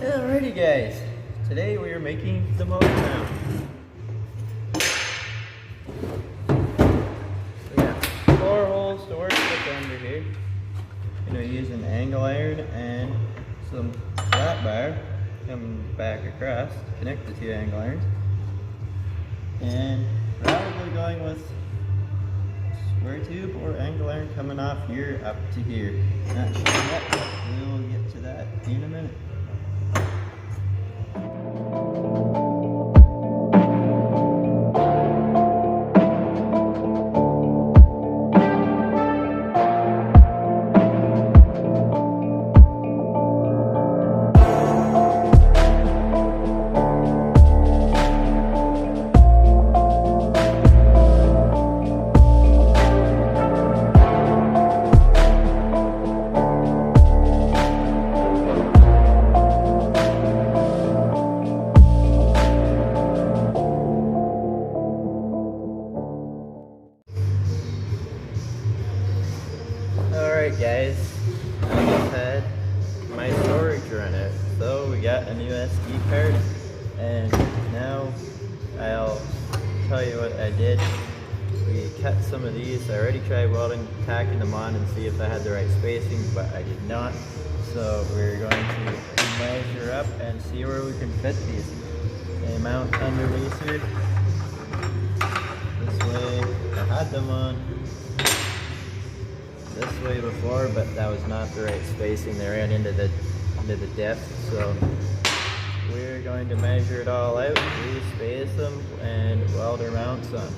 Alrighty guys, today we are making the motor mount. We got 4 holes to work with under here. I'm going to use an angle iron and some flat bar coming back across to connect the 2 angle irons. And probably going with square tube or angle iron coming off here up to here. Not sure yet, but we'll get to that in a minute. Alright guys, I just had my storage run out, so we got a new SD card, and now I'll tell you what I did. We cut some of these. I already tried welding, tacking them on and see if I had the right spacing, but I did not. So we're going to measure up and see where we can fit these. They mount underneath here. This way, I had them on this way before, but that was not the right spacing. They ran into the depth, so we're going to measure it all out, re-space them, and weld our mounts on.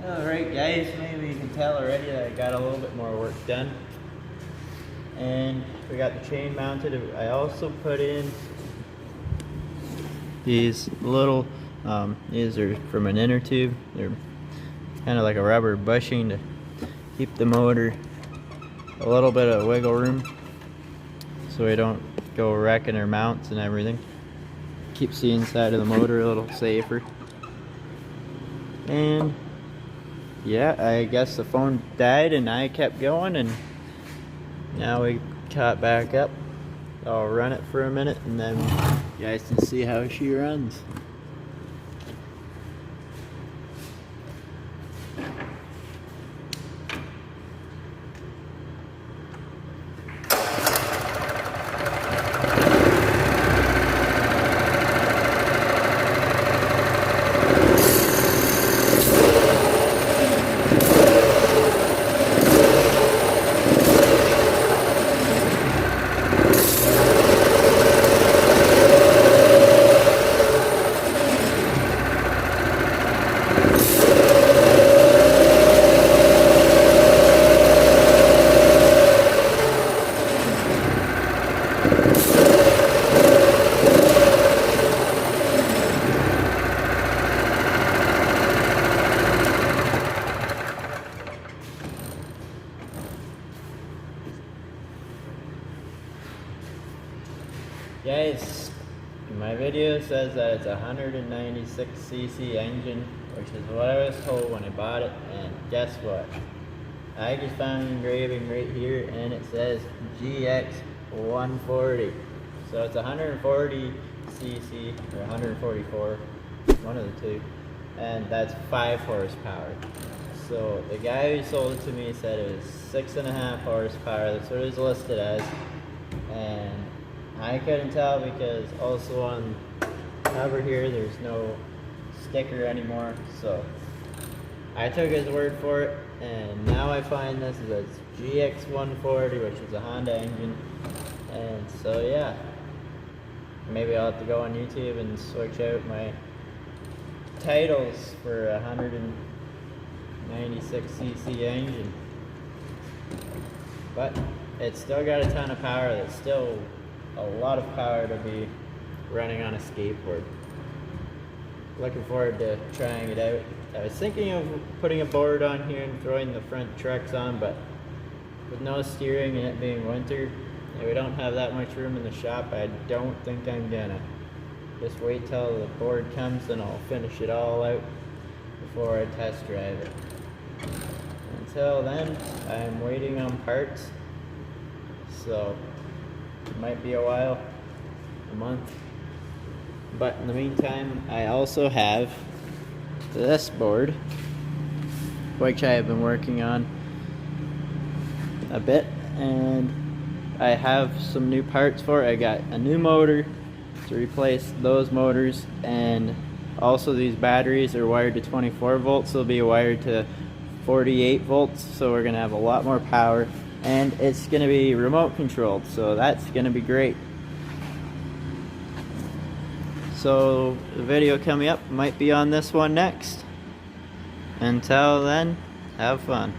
Alright guys, maybe you can tell already that I got a little bit more work done. And we got the chain mounted. I also put in these little, these are from an inner tube. They're kind of like a rubber bushing to keep the motor a little bit of wiggle room so we don't go wrecking our mounts and everything. Keeps the inside of the motor a little safer. And yeah, I guess the phone died and I kept going, and now we caught back up. I'll run it for a minute and then you guys can see how she runs. Guys, my video says that it's a 196cc engine, which is what I was told when I bought it, and guess what? I just found an engraving right here and it says GX140. So it's 140cc or 144, one of the two, and that's 5 horsepower. So the guy who sold it to me said it was 6.5 horsepower. That's what it was listed as, and I couldn't tell because also on over here there's no sticker anymore, so I took his word for it, and now I find this is a GX140, which is a Honda engine. And so yeah, maybe I'll have to go on YouTube and switch out my titles for a 196cc engine. But it's still got a ton of power. It's still a lot of power to be running on a skateboard. Looking forward to trying it out. I was thinking of putting a board on here and throwing the front trucks on, but with no steering and it being winter, and we don't have that much room in the shop, I don't think I'm gonna. Just wait till the board comes and I'll finish it all out before I test drive it. Until then, I'm waiting on parts, so it might be a while, a month. But in the meantime, I also have this board, which I have been working on a bit, and I have some new parts for it. I got a new motor to replace those motors, and also these batteries are wired to 24 volts. They'll be wired to 48 volts, so we're gonna have a lot more power, and it's gonna be remote controlled, so that's gonna be great. So the video coming up might be on this one next. Until then, have fun.